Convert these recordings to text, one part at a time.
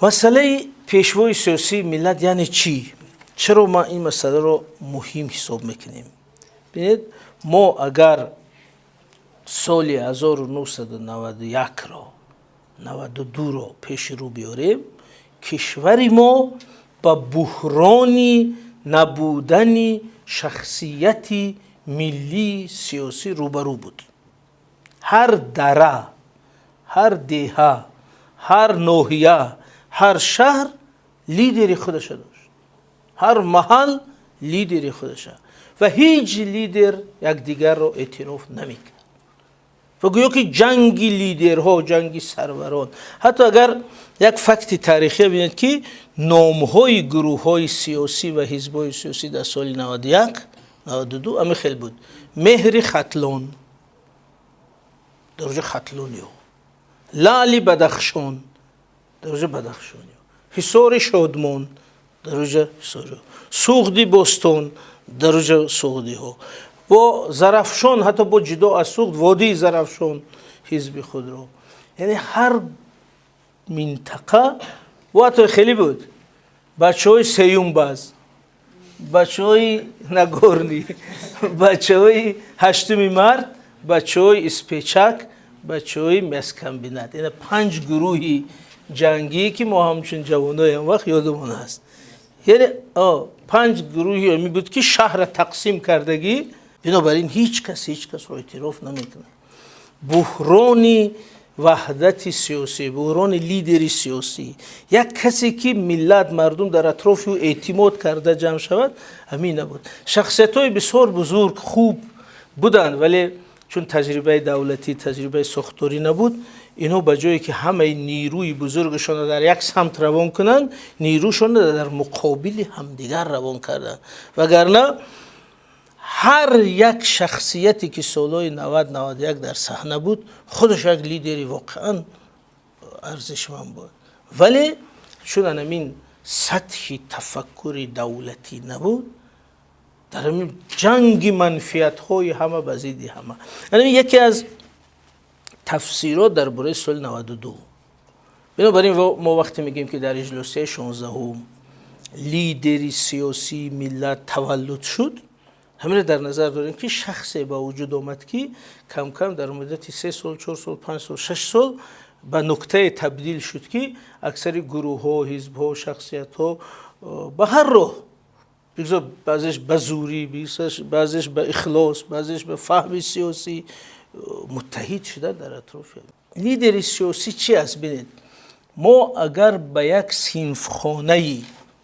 مسئله پیشوای سیاسی ملت یعنی چی؟ چرا ما این مسئله رو مهم حساب میکنیم؟ ببینید ما اگر سال 1991 را 92 را پیش رو بیاریم، کشور ما با بحرانی نبودن شخصیتی ملی سیاسی روبرو بود. هر دره، هر دهه، هر ناحیه، هر شهر لیدری خودش داشت، هر محل لیدری خودش و هیچ لیدر یکدیگر را اعتراف نمیکرد و گویا که جنگی لیدرها، جنگی سروران. حتی اگر یک فکت تاریخی ببینید که نامهای گروههای سیاسی و حزبهای سیاسی در سال 91 92 همه خیلی بود: مهر ختلان درجه ختلونی ها، لعل بدخشان درجه بدخشانی ها، حصار شادمان درجه حصاری، سوغدی بستان درجه سوغدی ها و زرافشان، حتی با جدا از سوغد وادی زرافشان حزب خود را. یعنی هر منطقه و حتی خیلی بود بچه های سیوم باز، بچه های نگورنی، بچه های هشتمی مرد، بچه های اسپیچک، بچه های مسکمبینت. یعنی 5 گروهی جنگی که ما همچون جوانای هم وقت یادمون هست. یعنی 5 گروهی همی بود که شهر تقسیم کردگی، بنابراین هیچ کس رو اعتراف نمیکنه. بحران وحدت سیاسی، بحران لیدری سیاسی، یک کسی که ملت مردم در اطراف او اعتماد کرده جمع شود، همین نبود. شخصیت های بسیار بزرگ خوب بودن، ولی چون تجربه دولتی، تجربه ساختاری نبود، اینو به جایی که همه نیروی بزرگشان را در یک سمت روان کنند، نیروشان را در مقابل همدیگر روان کردند. وگرنه هر یک شخصیتی که سالهای 90 91 در صحنه بود خودش یک لیدری واقعا ارزشمند بود، ولی چون همین سطح تفکر دولتی نبود، در همین جنگ منفیت های همه بزیدی همه. یعنی یکی از تفسیرات درباره سال 92. بنابراین ما وقتی میگیم که در اجلاس 16 لیدری سیاسی ملت تولد شد، همین در نظر داریم که شخصی با وجود آمد که کم کم در مدت 3 سال، 4 سال، 5 سال، 6 سال به نقطه تبدیل شد که اکثر گروه ها، حزب ها، شخصیت ها به هر راه، بعضیش به زوری، بعضیش به اخلاص، بعضیش به فهم سیاسی متحد شده در اطراف. لیدری سیاسی چی است؟ ببینید ما اگر به یک صنفخانه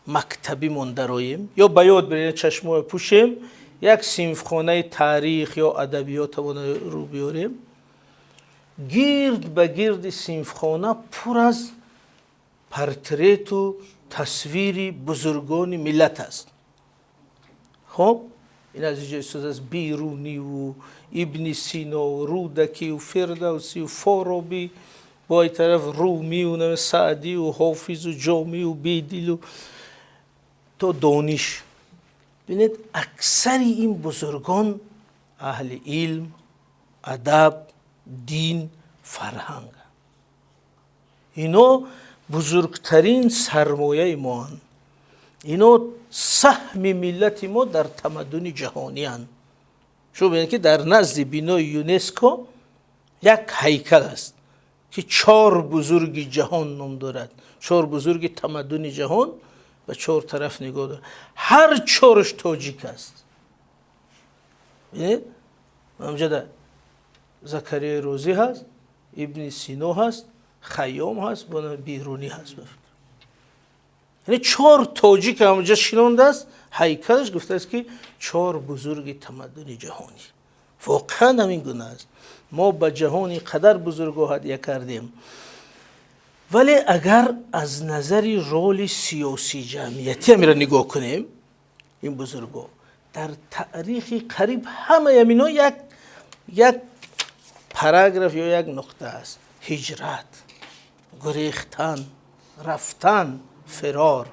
مکتبی من درآییم یا به یاد برید چشمای پوشیم، یک صنفخانه تاریخ یا ادبیات رو بیاریم، گرد به گرد صنفخانه پر از پورتریت و تصویر بزرگان ملت است. خب این از اینجا استفاده از بیرونی و ابن سینا و رودکی و فردوسی و فارابی، با این طرف رومی و سعدی و حافظ و جامی و بیدل و تو دانش. ببینید اکثر این بزرگان اهل علم، ادب، دین، فرهنگ، اینا بزرگترین سرمایه ما هستند. اینا سهم ملت ما در تمدن جهانی هستند. شما ببینید که در نزد بنای یونسکو یک هیکل است که 4 بزرگ جهان نام دارد، 4 بزرگ تمدن جهان و 4 طرف نگاه دارد. هر 4ش تاجیک است. ببینید همجا زکریا روزی هست، ابن سینا هست، خیام هست، بیرونی هست. یعنی 4 تاجیک همجا شنونده است. هیکلش گفته است که 4 بزرگ تمدن جهانی. واقعا همین گونه است. ما به جهانی قدر بزرگ و هدیه کردیم، ولی اگر از نظر رول سیاسی جمعیتی هم را نگاه کنیم، این بزرگا در تاریخ قریب همه یمینا یک پاراگراف یا یک نقطه است: هجرت، گریختن، رفتن، فرار.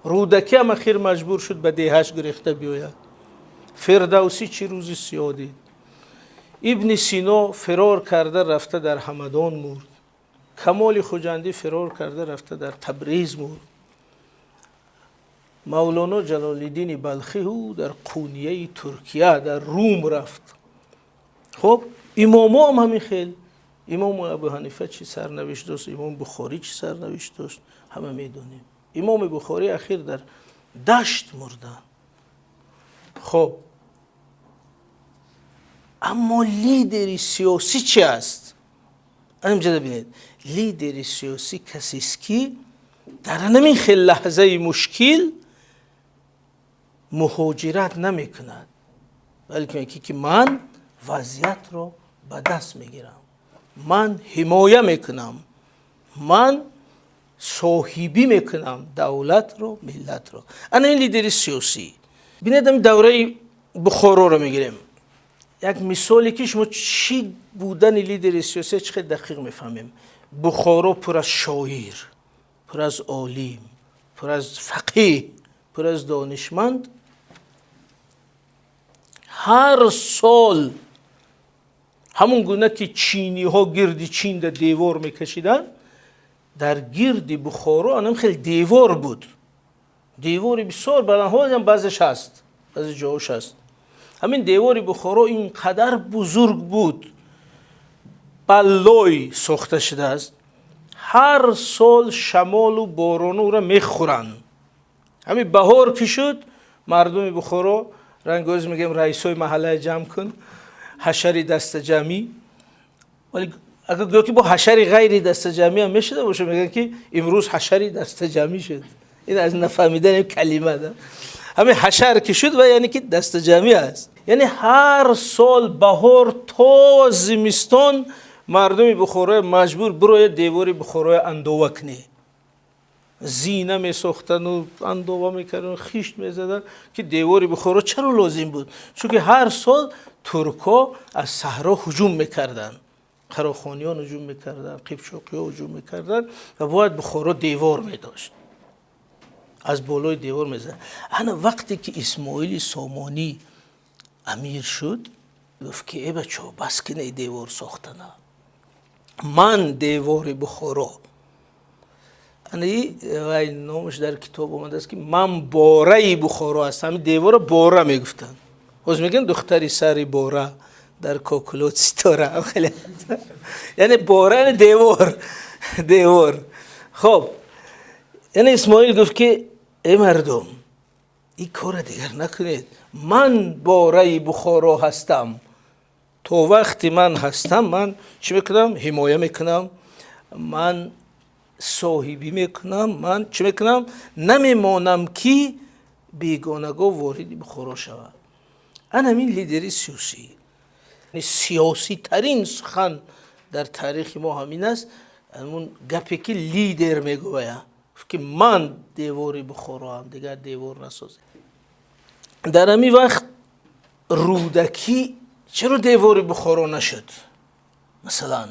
رودکی هم اخیر مجبور شد به دهش گریخته بیاید. فردوسی چی روزی سیاه دید. ابن سینا فرار کرده رفته در همدان مرد. کمال خوجندی فرار کرده رفته در تبریز مرد. مولانا جلال الدین بلخی او در قونیه ترکیه در روم رفت. خب اماما هم همین خیل، امام ابو حنیفه چی سرنوشت داشت، امام بخاری چی سرنوشت داشت همه میدونیم. امام بخاری اخیر در دشت مردن. خب اما لیدری سیاسی چی است؟ اینجا ببینید، لیدری سیاسی کسی است که در همین خیل لحظه مشکل مهاجرت نمی کند، بلکه میگه که من وضعیت رو به دست میگیرم، من حمایه میکنم، من صاحبی میکنم دولت رو، ملت رو. انا این لیدری سیاسی. بینیدم دوره بخارا رو میگیریم، یک مثالی که شما چی بودن لیدری سیاسی چقدر دقیق میفهمیم. بخارا پر از شاعر، پر از عالم، پر از فقیه، پر از دانشمند. هر سال همون گونه که چینی ها گرد چین در دیوار میکشیدن، در گرد بخارا هم خیلی دیوار بود، دیواری بسیار بلندها هم بعضش هست، بعضی جاهاش هست. همین دیواری بخارا اینقدر بزرگ بود، بلای ساخته شده است. هر سال شمال و باران او را میخورن. همین بهار که شد مردم بخارا رنگوز میگم رئیسای محله جمع کن، حشری دست جمعی. ولی اگر گویا که با حشری غیری دست جمعی هم میشده باشه، میگن که امروز حشری دست جمعی شد. این از نفهمیدن این کلمه ده. همین حشر که شد و یعنی که دست جمعی است. یعنی هر سال بهار تا زمستان مردم بخارا مجبور برای دیواری بخارا اندوه کنه، زینه می ساختن و اندوه میکردن، خیشت میزدن که دیواری بخارا چرا لازم بود؟ چون که هر سال ترکا از صحرا هجوم میکردن، قراخانیان هجوم میکردن، قیپچاقی ها هجوم میکردن و باید بخارا دیوار میداشت، از بالای دیوار میزدن. انا وقتی که اسماعیل سامانی امیر شد گفت که ای بچه بس کنه دیوار ساختن، من دیوار بخارا، این نامش در کتاب آمده است که من باره بخارا هستم. دیوار باره میگفتن، باز میگن دختری سری باره در کاکلوت ستاره، یعنی باره دیوار. خب یعنی اسماعیل گفت که ای مردم این کار دیگر نکنید، من باره بخارا هستم، تو وقتی من هستم من چی میکنم؟ حمایه میکنم، من صاحبی میکنم، من چی میکنم؟ نمیمانم که بیگانگاه وارد بخارا شود. این همین لیدری سیاسی، سیاسی ترین سخن در تاریخ ما همین است. همون گپی که لیدر میگوید که من دیواری بخارا هم دیگر دیوار نسازه. در همین وقت رودکی چرا دیواری بخارا نشد؟ مثلا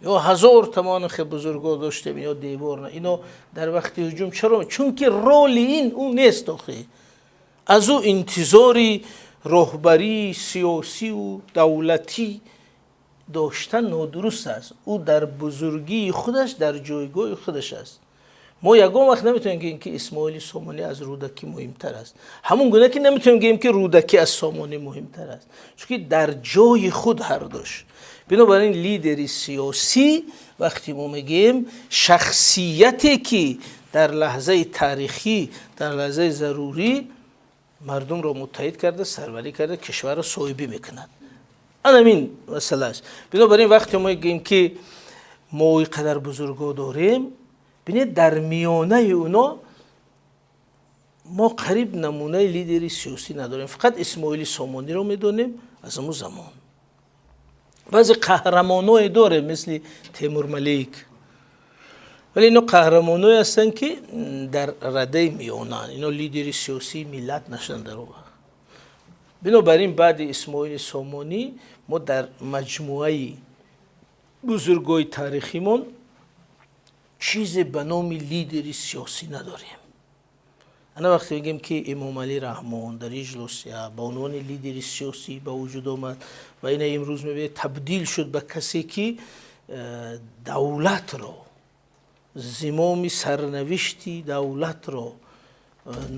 یا هزار تومان خیلی بزرگا داشتیم یا دیوار نه، اینا در وقت هجوم چرا؟ چون که رول این اون نیست. از او انتظاری رهبری سیاسی و دولتی داشتن نادرست است. او در بزرگی خودش در جایگاه خودش است. ما یگان وقت نمیتونیم بگیم که اسماعیل سامانی از رودکی مهمتر است، همون گونه که نمیتونیم بگیم که رودکی از سامانی مهمتر است، چون که در جای خود هر دوش. بنابراین لیدری سیاسی وقتی ما میگیم شخصیتی که در لحظه تاریخی، در لحظه ضروری مردم را متحد کرده، سروری کرده، کشور را صاحبی میکند. همین مسئله است. بنابراین وقتی ما میگیم که ما اینقدر بزرگا داریم، ببینید در میانه اونا ما قریب نمونه لیدری سیاسی نداریم، فقط اسماعیل سامانی رو میدونیم از اون زمان. بعضی قهرمانای داره مثل تیمور ملیک، ولی اینا قهرمانای هستن که در رده میانن، اینا لیدری سیاسی ملت نشدن در اون وقت. بنابراین بعد اسماعیل سامانی ما در مجموعه بزرگای تاریخیمون چیز به نام لیدری سیاسی نداریم. انا وقتی میگیم که امام علی رحمان در اجلوسیه با عنوان لیدری سیاسی به وجود آمد و این امروز میبینید تبدیل شد به کسی که دولت را، زمام سرنوشتی دولت را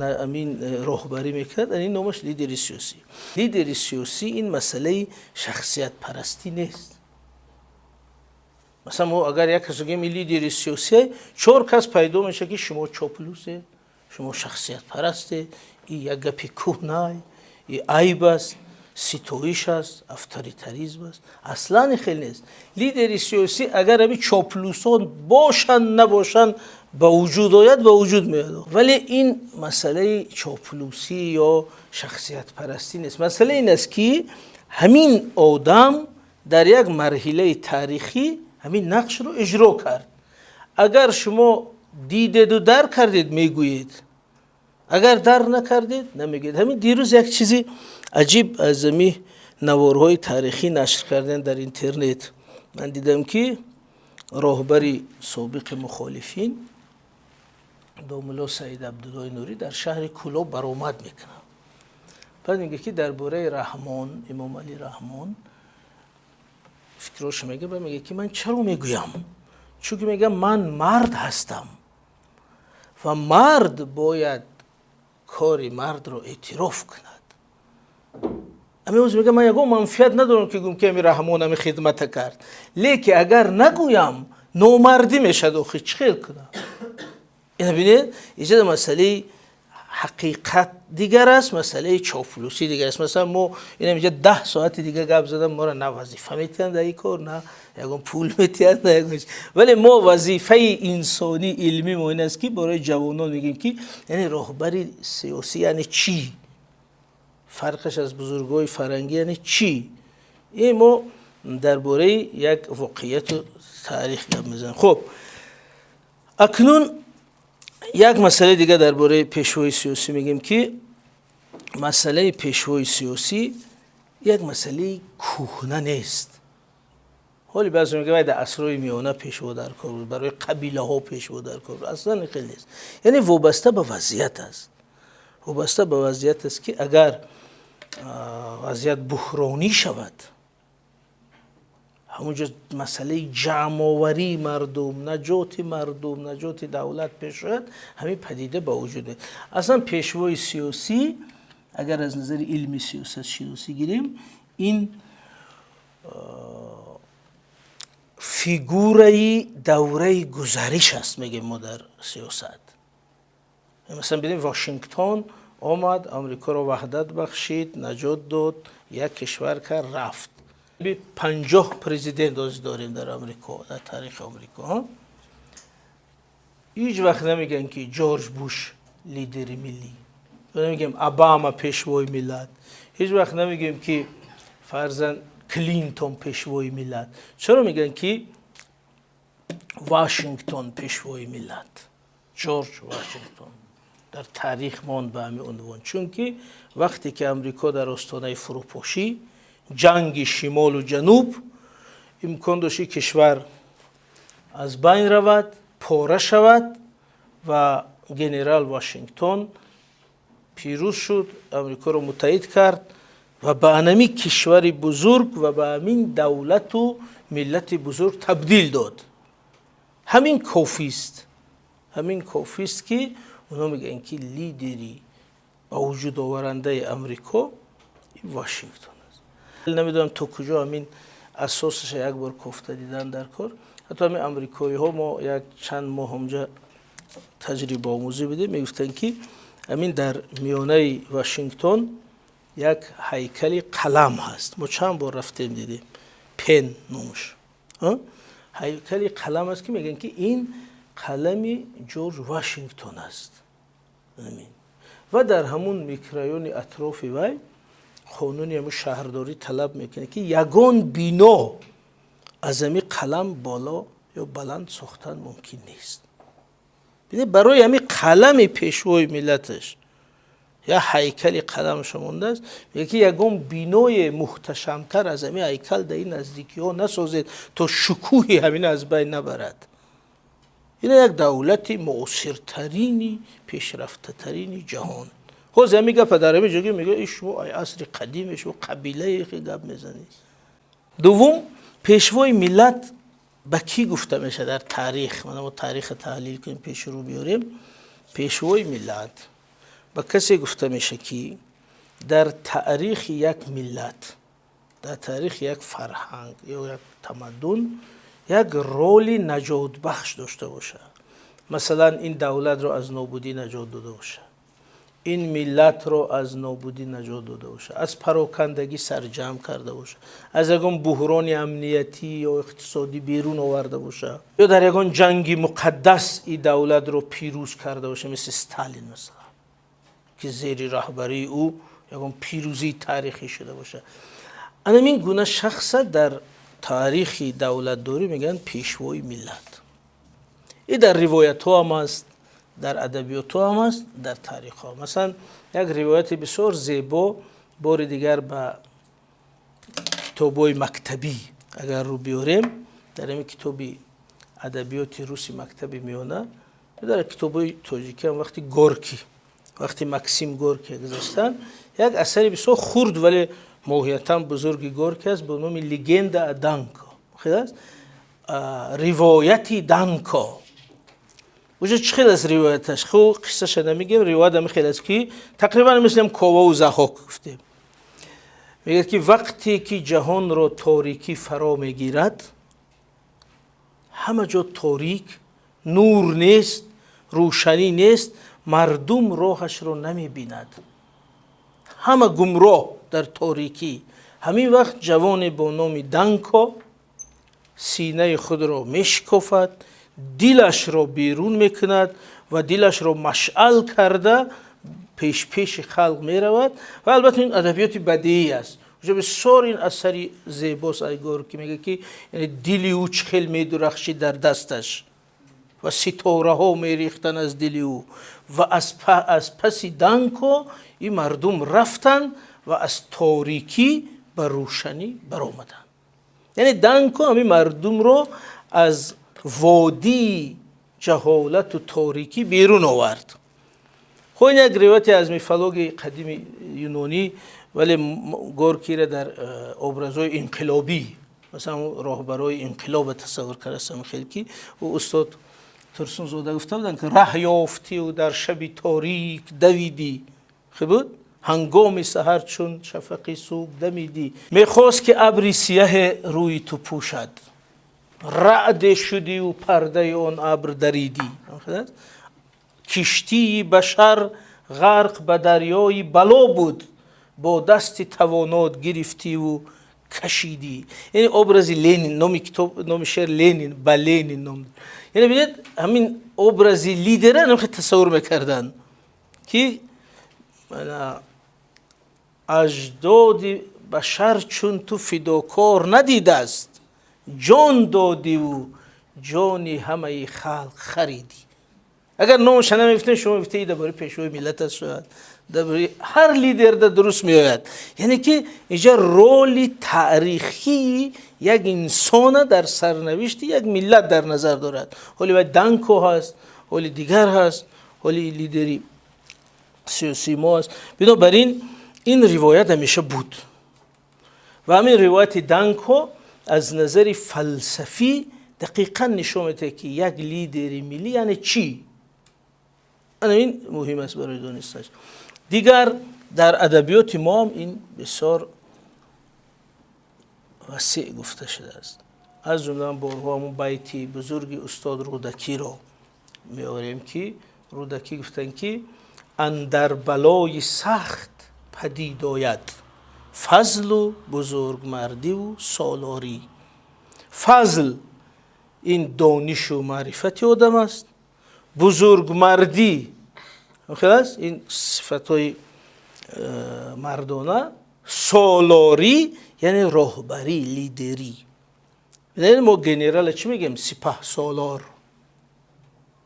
امین راهبری میکرد، این نامش لیدر سیاسی. لیدر سیاسی این مسئله شخصیت پرستی نیست. مثلا ما اگر یک کس بگیم لیدر سیاسی، 4 کس پیدا میشه که شما چاپلوسه، شما شخصیت پرسته، این یک گپی کهنه، این عیب است، ستایش است، اتوریتاریسم است. اصلا خیلی نیست. لیدر سیاسی اگر همین چاپلوسان باشن نباشن به وجود آید، به وجود میاد. ولی این مسئله چاپلوسی یا شخصیت پرستی نیست. مسئله این است که همین آدم در یک مرحله تاریخی همین نقش رو اجرا کرد. اگر شما دیدید و در کردید میگویید، اگر در نکردید نمیگید. همین دیروز یک چیزی عجیب از می نوارهای تاریخی نشر کردن در اینترنت، من دیدم که راهبری سابق مخالفین دوملا سعید عبدالله نوری در شهر کلاب برآمد میکنه. بعد میگه که درباره رحمان، امام علی رحمان فکرش میگه، میگه که من چرا میگویم؟ چون که میگم من مرد هستم و مرد باید کاری مرد رو اعتراف کند. امیوز میگه من یکو منفیت ندارم که گم که امی رحمان امی خدمت کرد، لیکن اگر نگویم نامردی میشه داخل چخیل کنم. این ببینید ایجاد مسئله حقیقت دیگر است، مسئله چاپلوسی دیگر است. مثلا ما اینا میگه 10 ساعت دیگه گپ زدم، ما را نه وظیفه میتن در این کار، نه یکم پول میتن، نه یکم. ولی ما وظیفه انسانی علمی ما این است که برای جوانان میگیم که یعنی راهبری سیاسی یعنی چی، فرقش از بزرگای فرنگی یعنی چی. این ما درباره یک واقعیت و تاریخ گپ میزنیم. خب اکنون یک مسئله دیگه درباره پیشوای سیاسی میگیم که مسئله پیشوای سیاسی یک مسئله کهنه نیست. حالی بعضی میگه باید عصرهای میانه پیشوا در کار بود، برای قبیله ها پیشوا در کار بود. اصلا خیلی نیست. یعنی وابسته به وضعیت است. وابسته به وضعیت است که اگر وضعیت بحرانی شود، همونجا مسئله جمع‌آوری مردم، نجات دولت پیش شد، همین پدیده با وجود نیست. اصلا پیشوای سیاسی اگر از نظر علمی سیاست شناسی گیریم، این فیگوره دوره گذشته است میگیم ما در سیاست. مثلا ببینید واشنگتن آمد، آمریکا را وحدت بخشید، نجات داد، یک کشور کرد، رفت. 50 پرزیدنت داریم در آمریکا، در تاریخ آمریکا. هیچ وقت نمیگن که جورج بوش لیدر ملی، نمیگیم اوباما پیشوای ملت، هیچ وقت نمیگیم که فرزند کلینتون پیشوای ملت. چرا میگن که واشنگتن پیشوای ملت، جورج واشنگتن در تاریخ ماند به همین عنوان؟ چون که وقتی که امریکا در آستانه فروپاشی، جنگ شمال و جنوب، امکان داشت کشور از بین رود، پاره شود و ژنرال واشنگتن پیروز شد، امریکا را متحد کرد و به همین کشور بزرگ و به همین دولت و ملت بزرگ تبدیل داد. همین کافی است. همین کافی است که اونا میگن که لیدری با وجود آورنده امریکا واشنگتن است. نمیدونم تا کجا همین اساسش یک بار گفته دیدن در کار. حتی همین امریکایی ها ما یک چند ماه همجا تجربه آموزی بدیم، میگفتن که همین در میانه واشنگتن یک هیکل قلم هست. ما چند بار رفتیم دیدیم، پن نومش هیکل قلم است که میگن که این قلم جورج واشنگتن است. و در همون میکرایون اطراف وی قانونی همون شهرداری طلب میکنه که یگان بنا از همین قلم بالا یا بلند ساختن ممکن نیست. ببینید برای همین قلم پیشوای ملتش یا هیکل قلمش مونده است، میگه که یگان بینای محتشمتر از همین هیکل در این نزدیکی ها نسازید تا شکوهی همین از بین نبرد. این یک دولت معاصرترینی، پیشرفته جهان. خوز همی گپ در همی جگه میگه ایشو ای عصر قدیمش و قبیله ایخی گپ میزنی. دوم، پیشوای ملت به کی گفته میشه در تاریخ؟ ما تاریخ تحلیل کنیم، پیش رو بیاریم. پیشوای ملت به کسی گفته میشه که در تاریخ یک ملت، در تاریخ یک فرهنگ یا یک تمدن یک رول نجات بخش داشته باشه. مثلا این دولت رو از نابودی نجات داده باشه، این ملت رو از نابودی نجات داده باشه، از پراکندگی سرجم کرده باشه، از یگان بحران امنیتی یا اقتصادی بیرون آورده باشه، یا در یگان جنگی مقدس این دولت رو پیروز کرده باشه، مثل استالین مثلا که زیر رهبری او یگان پیروزی تاریخی شده باشه. این گونه شخص در تاریخ دولت داری میگن پیشوای ملت. این در روایت ها هم است، در ادبیات ها هم است، در تاریخ ها. مثلا یک روایت بسیار زیبا بار دیگر به کتابای مکتبی اگر رو بیاریم، در این کتابی ادبیات روسی مکتبی میونه، در کتابای تاجیکی هم وقتی مکسیم گورکی گذاشتن، یک اثری بسیار خرد ولی موهیتا بزرگی گورکی است به نام لگندا دانکا. خیلی است روایتی دانکا. وجه چه خیلی از روایتش خب قصه شده میگیم، روایت هم خیلی است که تقریبا مثل کاوا و ضحاک گفتیم. میگه که وقتی که جهان را تاریکی فرا میگیرد، همه جا تاریک، نور نیست، روشنی نیست، مردم راهش رو نمیبیند، همه گمراه در تاریکی. همین وقت جوان با نام دانکا سینه خود را میشکافد، دلش را بیرون میکند و دلش را مشعل کرده پیش خلق میرود. و البته این ادبیات بدیعی است. بسیار این اثری زیباست ایگور که میگه که یعنی دلی او چخیل میدرخشید در دستش و ستاره ها میریختن از دلی او و از پس دانکا این مردم رفتن و از تاریکی به روشنی برآمدن. یعنی دانکا همین مردم رو از وادی جهالت و تاریکی بیرون آورد. خب این یک روایتی از میفولوژی قدیم یونانی، ولی گورکی را در ابرازهای انقلابی، مثلا راهبرای انقلاب تصور کردم خیلی که و استاد ترسون زاده گفته بودن که ره یافتی و در شب تاریک دویدی، خب بود هنگام سحر چون شفقی صبح دمیدی، میخواست که ابری سیاه روی تو پوشد، رعد شدی و پرده آن ابر دریدی. کشتی بشر غرق به دریای بلا بود، با دست توانات گرفتی و کشیدی. یعنی ابراز لنین، نام شعر لنین، با لنین نام. یعنی ببینید همین ابراز لیدره نمیخواد تصور میکردن که اجداد بشر چون تو فداکار ندیده است، جان دادی و جانی همه خلق خریدی. اگر نامش نمیفتین شما میفتید درباره پیشوای ملت است، شاید درباره هر لیدر درست میآید. یعنی که اینجا رول تاریخی یک انسان در سرنوشت یک ملت در نظر دارد. حالی باید دانکو هست، حالی دیگر هست، حالی لیدری سیاسی ما هست. بنابراین این روایت همیشه بود و همین روایت دانکو از نظر فلسفی دقیقا نشون میده که یک لیدری ملی یعنی چی. این مهم است برای دانستنش. دیگر در ادبیات ما هم این بسیار وسیع گفته شده است. از جمله بارها همون بیتی بزرگی استاد رودکی را میاریم که رودکی گفتن که اندر بلای سخت پدید آید فضل و بزرگمردی و سالاری. فضل این دانش و معرفت آدم است، بزرگمردی خلاص این صفتای مردانه، سالاری یعنی راهبری، لیدری. یعنی ما گنرال چی میگیم؟ سپاه سالار.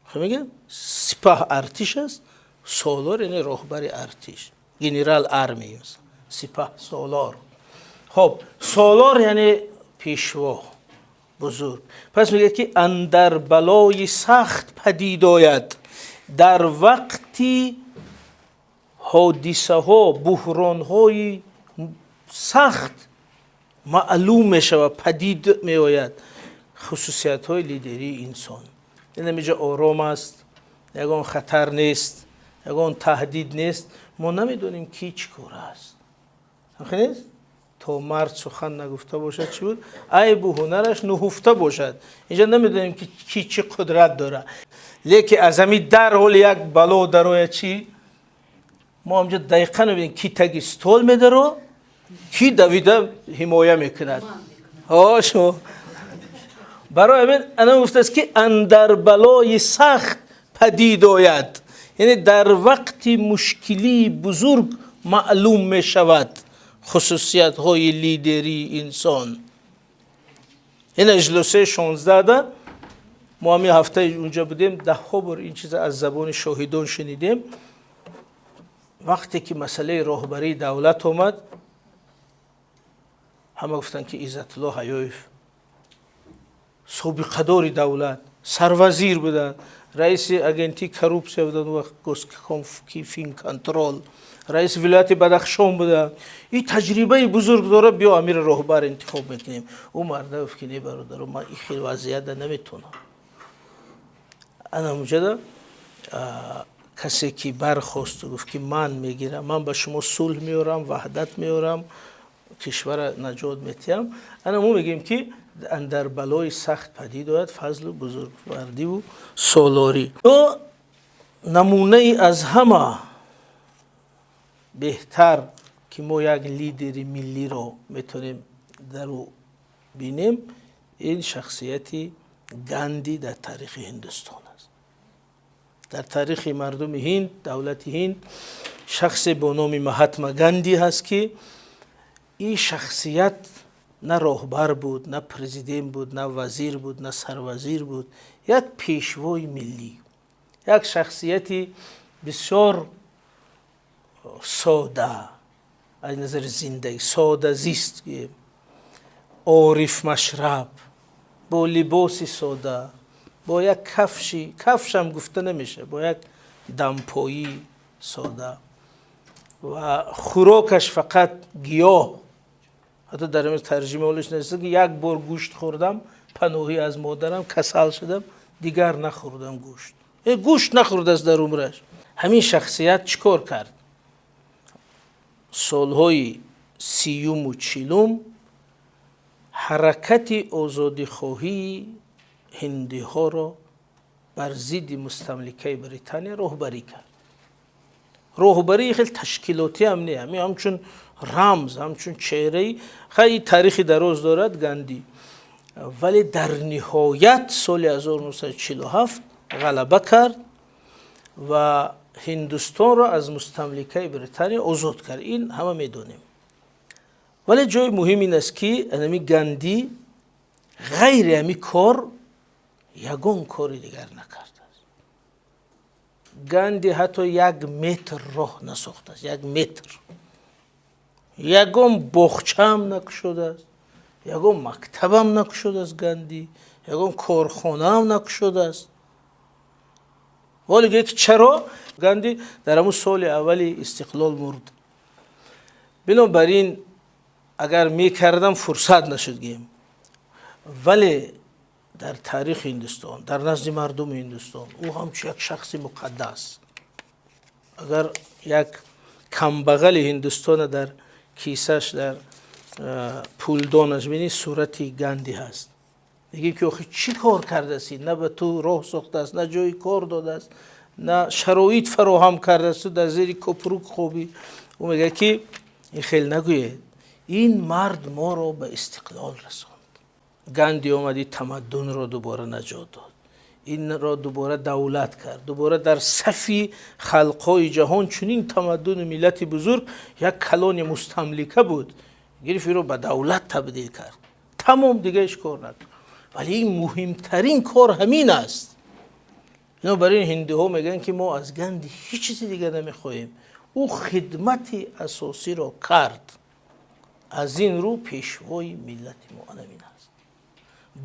خب میگم سپاه ارتش است، سالار یعنی راهبر ارتش، گنرال آرمی، سپاه سالار. خب سالار یعنی پیشوا بزرگ. پس میگه که اندر بلای سخت پدید آید، در وقتی حادثه ها بحران های سخت معلوم میشه و پدید می آید. خصوصیت های لیدری انسان. این میجا آرام است، یگان خطر نیست، یگان تهدید نیست. ما نمیدونیم کی چی کار است. همین نیست؟ تا مرد سخن نگفته باشد چی بود؟ عیب و هنرش نهفته باشد. اینجا نمیدونیم که کی چی قدرت داره. لیکن از همین در حال یک بلا دروی چی؟ ما همجا دقیقا نبینیم کی تگ استول میدارو، کی دویده حمایه میکند. شو برای همین انا گفته است که اندر بلای سخت پدید آید، یعنی در وقتی مشکلی بزرگ معلوم می شود خصوصیت های لیدری انسان. این اجلسه 16 ما همین هفته اونجا بودیم، 10 بار این چیز از زبان شاهدان شنیدیم. وقتی که مسئله راهبری دولت آمد، همه گفتن که عزت الله حیایف سابقه دار دولت، سروزیر بودن، رئیس اگنتی کروپسیا بودن، وقت گوسکیفین کنترل، رئیس ولایت بدخشان بودن. این تجربه بزرگ داره، بیا امیر راهبر انتخاب میکنیم. او مرد گفت که نه برادر، من این خیلی وضعیت نمیتونم. انا مجد کسی که برخواست و گفت که من میگیرم، من به شما صلح میارم، وحدت میارم، کشور نجات میتیم. انا ما میگیم که اندر بلای سخت پدید آید فضل و بزرگواری و سالاری. تو نمونه از همه بهتر که ما یک لیدر ملی رو میتونیم در او بینیم، این شخصیت گاندی در تاریخ هندوستان است. در تاریخ مردم هند، دولت هند، شخص با نام مهاتما گاندی هست که این شخصیت نه راهبر بود، نه پرزیدنت بود، نه وزیر بود، نه سروزیر بود. یک پیشوای ملی، یک شخصیتی بسیار ساده از نظر زندگی، ساده زیست، عارف مشرب، با لباس ساده، با یک کفش هم گفته نمیشه، با یک دمپایی ساده و خوراکش فقط گیاه. حتی در این ترجمه اولش نوشته که یک بار گوشت خوردم، پناهی از مادرم، کسل شدم، دیگر نخوردم گوشت. گوشت نخورد از در عمرش. همین شخصیت چیکار کرد؟ سالهای 30 و 40 حرکت آزادی خواهی هندی ها را بر ضد مستملکه بریتانیا راهبری کرد. راهبری خیلی تشکیلاتی هم نه، همچون رمز، همچون چهره، خیلی تاریخی دراز دارد گاندی. ولی در نهایت سال 1947 غلبه کرد و هندوستان را از مستملکه بریتانیا آزاد کرد. این همه میدونیم. ولی جای مهم این است که انمی گاندی غیر همی کار یگان کاری دیگر نکرد. گاندی حتی 1 متر راه نساخته است. 1 متر. یگان باغچه هم نکشوده است، یگان مکتب هم نکشوده است گاندی، یگان کارخانه هم نکشوده است. ولی که چرا؟ گاندی در همون سال اولی استقلال مرد. بنابراین اگر میکردم فرصت نشد گیم. ولی در تاریخ هندوستان، در نزد مردم هندوستان، او همچون یک شخص مقدس. اگر یک کمبغل هندوستان در کیسش، در پولدانش بینی، صورتی گاندی هست. میگه که آخه چی کار کرده است؟ نه به تو راه ساخته است، نه جای کار داده است، نه شرایط فراهم کرده است، در زیر کپروک خوبی. او میگه که این خیلی نگوید، این مرد ما را به استقلال رساند. گاندی آمدی تمدن را دوباره نجات داد، این را دوباره دولت کرد، دوباره در صفی خلقای جهان. چنین تمدن ملت بزرگ یک کلان مستملکه بود، گرفت رو به دولت تبدیل کرد. تمام دیگه اش کار نکرد. ولی این مهمترین کار همین است. اینا برای هندی ها میگن که ما از گاندی هیچ چیزی دیگه نمیخواهیم. او خدمت اساسی را کرد. از این رو پیشوای ملت ما همین است.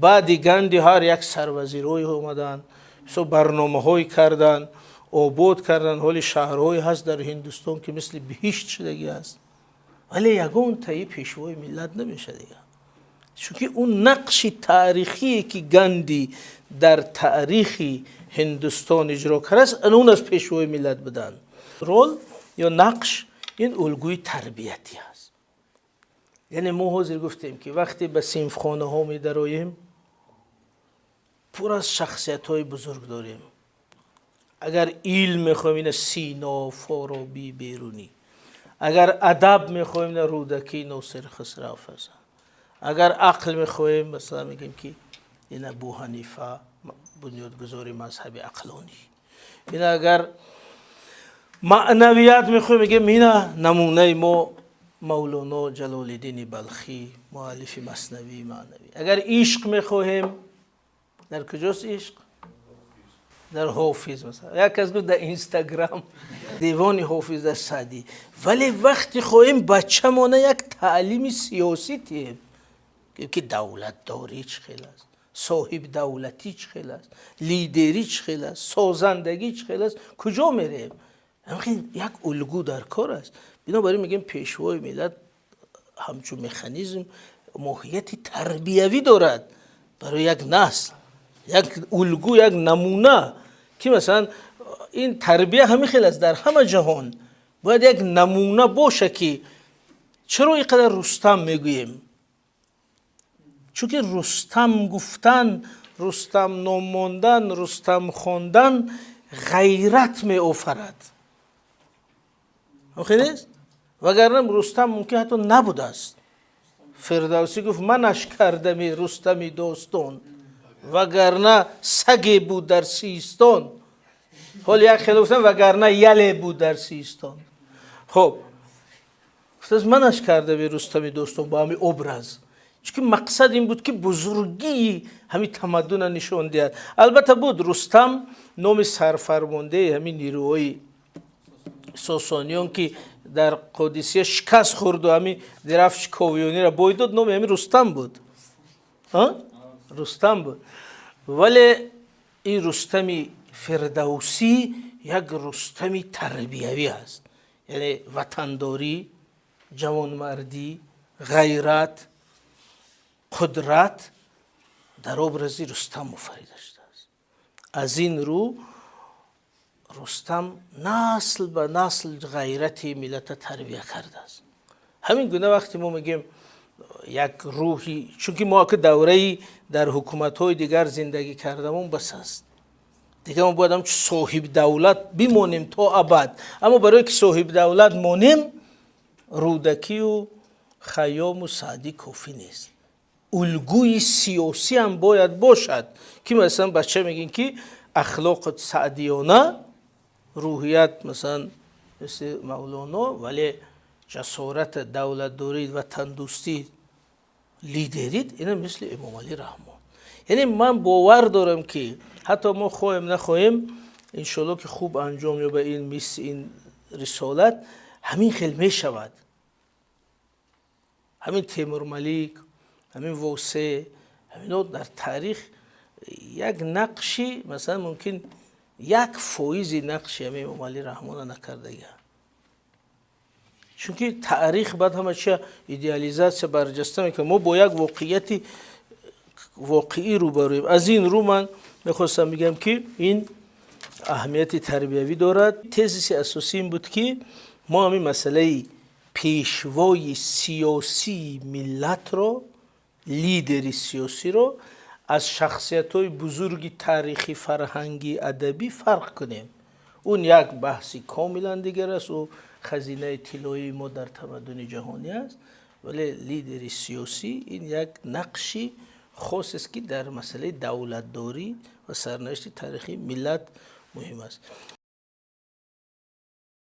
بعد گاندی هر یک سروزیرای اومدن، برنامه های کردن، آباد کردن. حالی شهرهایی هست در هندوستان که مثل بهشت شدگی است. ولی یگان تایی پیشوای ملت نمیشه دیگه. چون اون نقش تاریخی که گاندی در تاریخ هندوستان اجرا کرده است اون از پیشوای ملت بدن. رول یا نقش این الگوی تربیتی است. یعنی ما حاضر گفتیم که وقتی به صنفخانه ها می درآییم پر از شخصیت های بزرگ داریم. اگر علم میخوایم این سینا، فارابی، بیرونی. اگر ادب میخوایم این رودکی، ناصر خسرو حافظ. اگر عقل میخوایم مثلا میگیم که این ابو حنیفه بنیادگذار مذهب عقلانی. این اگر معنویات میخوایم میگیم این نمونه ما مولانا جلال الدین بلخی مؤلف مثنوی معنوی. اگر عشق میخوایم در کجاست عشق؟ در حافظ. مثلا یک کس گفت در اینستاگرام دیوان حافظ در سعدی. ولی وقتی خواهیم بچه مانه یک تعلیم سیاسی تیم که دولت داری چه خیلی است، صاحب دولتی چه خیلی است، لیدری چه خیلی است، سازندگی چه خیلی است، کجا میریم؟ همین یک الگو در کار است. بنابراین میگیم پیشوای ملت همچون مکانیزم ماهیت تربیوی دارد برای یک نسل، یک الگو، یک نمونه که مثلا این تربیه همین خیلی است. در همه جهان باید یک نمونه باشه که چرا اینقدر رستم میگوییم؟ چون که رستم گفتن، رستم نام ماندن، رستم خواندن غیرت می آفرد. همین نیست؟ وگرنه رستم ممکن حتی نبوده است. فردوسی گفت منش کردمی رستمی داستان وگرنه سگی بود در سیستان. حال یک خیلی گفتن وگرنه یلی بود در سیستان. خب گفت منش کردمی رستمی داستان با همین ابرز، چون مقصد این بود که بزرگی همین تمدن نشان دهد. البته بود رستم نام سرفرمانده همین نیروهای ساسانیان که در قادسیه شکست خورد و همین درفش کاویانی را باید داد، نام همین رستم بود. رستم بود. ولی این رستم فردوسی یک رستم تربیوی است. یعنی وطنداری، جوانمردی، غیرت، قدرت در ابرز رستم مفرده است. از این رو رستم نسل به نسل غیرت ملت تربیه کرده است. همین گونه وقتی ما میگیم یک روحی، چون که ما که دوره‌ای در حکومت‌های دیگر زندگی کردمون بس است دیگه، ما باید هم صاحب دولت بمانیم تا ابد. اما برای که صاحب دولت مانیم رودکی و خیام و سعدی کافی نیست. الگوی سیاسی هم باید باشد که مثلا بچه میگین که اخلاق سعدیانه، روحیت مثلا مثل مولانا، ولی جسارت دولت داری و تندوستی لیدرید اینا مثل امام علی رحمان. یعنی من باور دارم که حتی ما خواهیم نخواهیم انشالله که خوب انجام یا به این رسالت همین خیلی می شود. همین تیمور ملیک، همین واسه، همین در تاریخ یک نقشی مثلا ممکن یک فایزی نقشی همین امام علی رحمان نکرده گه. چون که تاریخ بعد همه چی ایدئالیزاسیون برجسته میکنه. ما با یک واقعیتی واقعی رو برویم. از این رو من میخواستم بگم که این اهمیت تربیوی دارد. تزیس اساسی این بود که ما همین مسئله پیشوای سیاسی ملت رو، لیدری سیاسی رو از شخصیت‌های بزرگی تاریخی، فرهنگی، ادبی فرق کنیم. اون یک بحثی کاملا دیگر است و خزینه طلایی ما در تمدن جهانی است. ولی لیدری سیاسی این یک نقشی خاص است که در مسئله دولتداری و سرنوشت تاریخی ملت مهم است.